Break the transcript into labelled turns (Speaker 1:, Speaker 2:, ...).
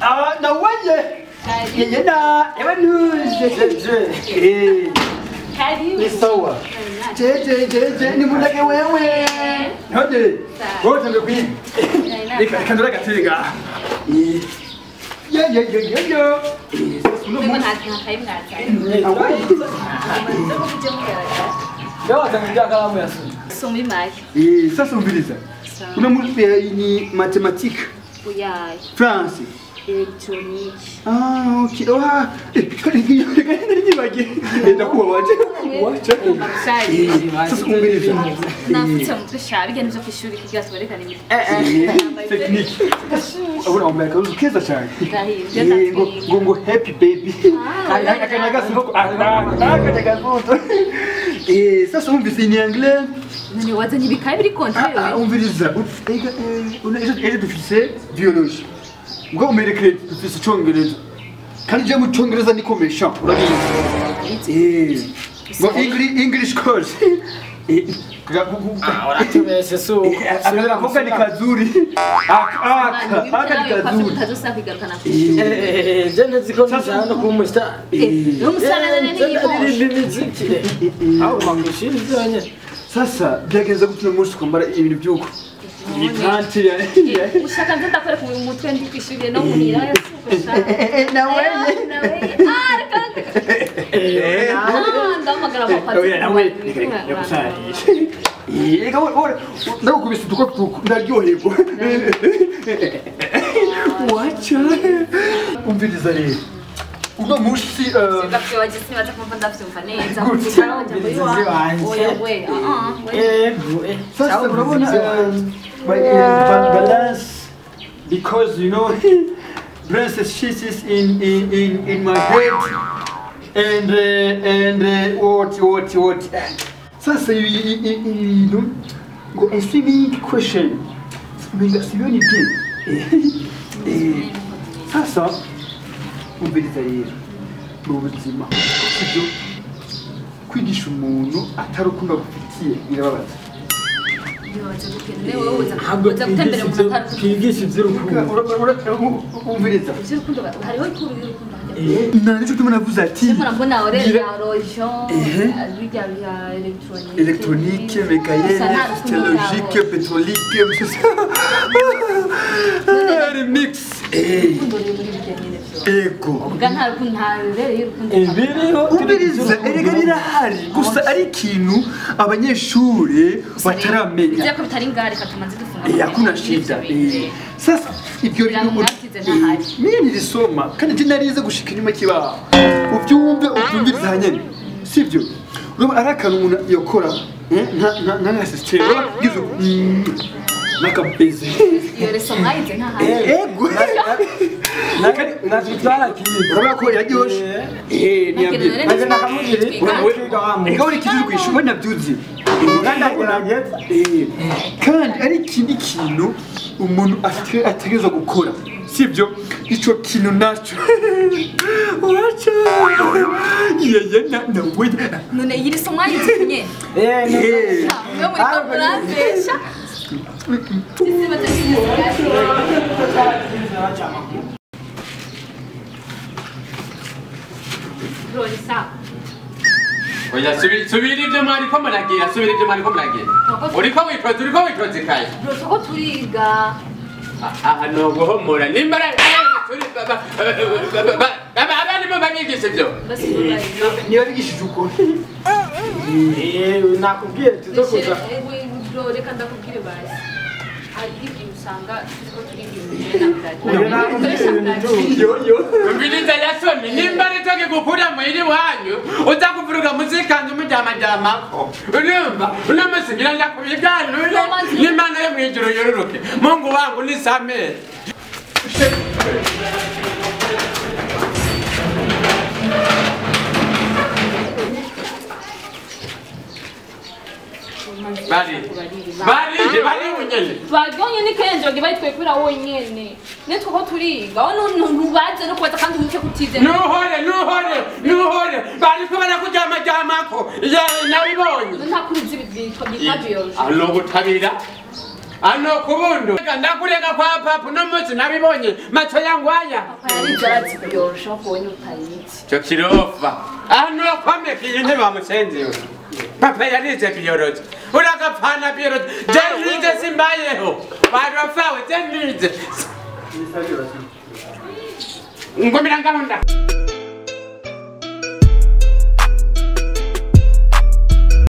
Speaker 1: Ah, na waje. Yana, ebanuze. Ni sawa. Je, ni mulake wewe. Hode. Wote ndokwi. Nikandora gatega. Yo.
Speaker 2: Mimi nakaimngaza.
Speaker 1: Leo atangia kalamu ya simu.
Speaker 2: Somi mai.
Speaker 1: Sasa umbiliza. Kuna mulipea ni mathématique.
Speaker 2: Uyai.
Speaker 1: France.
Speaker 2: Electronique.
Speaker 1: Ah, okay. Wah, kani bage. Ndakuwa wacha. Sasa umbiliza.
Speaker 2: Nafuta mtu shabi gani mtu shuri kiasi barekana ni.
Speaker 1: Technique. Abona umeka uzukeza cyane.
Speaker 2: Ndahiye.
Speaker 1: Ngo happy baby. Akanaga soko. Akanaga soko. Sasa umvise ni anglais.
Speaker 2: Nani wazanye bikaye biri kontre.
Speaker 1: Umviriza. Ega dufise biologie. Ngo umerekere dufise cyongereza. Kandi je mu cyongereza nikomesha. Urabizi. Ngo English course.
Speaker 3: Uratubeshe suko.
Speaker 1: Akavuga ni kazuri. Aka ni kazuri.
Speaker 2: Tazosa kwigarukana.
Speaker 3: Je neziko nzana kumusta.
Speaker 2: Umusana
Speaker 3: nini Au mangushiri zanye.
Speaker 1: Sasa byageze gutuma umunsi kwambara ibintu byuko. Bitanti ya.
Speaker 2: Ushaka nzenda kore ku mutwe ndi kwishuriye no munira ya
Speaker 1: Nawe.
Speaker 2: Ndamagara papa.
Speaker 1: Oya nawe. Yakusari. Ega ora ndakubise tuko ndaryoherwa. Wacha. Umviriza rero. Uno musi
Speaker 2: Sivyo wajisima takumva ndafumva neza. Oya we.
Speaker 1: Sasa unabona balance because you know princess she's in my head and what sasa you go a swimming question sioni bien sasa umviriza rero mu buzima sibyo kwigisha umuntu atarukunda gufitiye birababaza
Speaker 3: Kwigisha iby'urukundo.
Speaker 1: Umviriza.
Speaker 2: Hariho ikuru y'urukundo.
Speaker 1: Nicyo tuma navuze ati
Speaker 2: murabona rojon bijya bya
Speaker 1: électronique, mécanique, logique, pétrolique, remix. Ego. Ubiriza erega birahari gusa ari ikintu abanyeshure bataramenya.
Speaker 2: Bizako bitari ngare katumanze dufunga.
Speaker 1: Hakuna shida. Sasa ibyo bintu mimi nilisoma kandi tinarize gushika inyuma kibaho. Ubyumve ubyumviriza hanyene. Sibyo? Urumva arakana umuntu yokora nka system gizo nakabeze.
Speaker 2: Iyo reso mwayize nka hano.
Speaker 1: Ego.
Speaker 3: Natwara kintu.
Speaker 1: Urabona ko yaryoshe. Niambye.
Speaker 3: Maze nakamugiri.
Speaker 1: Ego uri kitu kwishuma nabyuzi. Kandi ari ikindi kintu umuntu ategerezwa gukora. Sibyo? Ico kintu naco. Wacha. Yeye na we.
Speaker 2: None yiri so mwayize kunye. Yo muri komplambesha. Rosa.
Speaker 4: Oya subiri ibyo mwari ko muragira uriko witoze kaye
Speaker 2: Rosa ko turiga.
Speaker 4: aha no guhomora nimbara turi abandi bo babigisha ibyo
Speaker 1: Niba bigishije uko.
Speaker 3: Nakubwiye tuzokuza.
Speaker 2: Reka ndakubwire basi. Hari ibyo usanga ko turiga
Speaker 4: Mbiriza yasoni nimbara toke gukura muhiri wanyu uza kuvuruga muzikanje mujamajamako urumva unamusigira ndakubiganura n'Imana yo mwijuru yororoke Mungu wangu nisamehe Bari unyene.
Speaker 2: Bagonye ni kenjoge bayitwe kwira wonyene. Netwe ko turiga. Ono ntubaze no kubaza kandi umuke kutize.
Speaker 4: Nuhore. Bari ko barakujama pako nabibonye
Speaker 2: ntakuzi bitwa biology
Speaker 4: ano gutabira ano kubundu ndakurega kwa papa no munsi nabibonye macho yangu aya
Speaker 2: papa yari jarazi biology abonye utayizi
Speaker 4: cyo kirofa ano kwamekiye ntibamusenze papa yarize biology uragapfana biology jenrize simbayeho barafawe jenrize ngomira ngahunda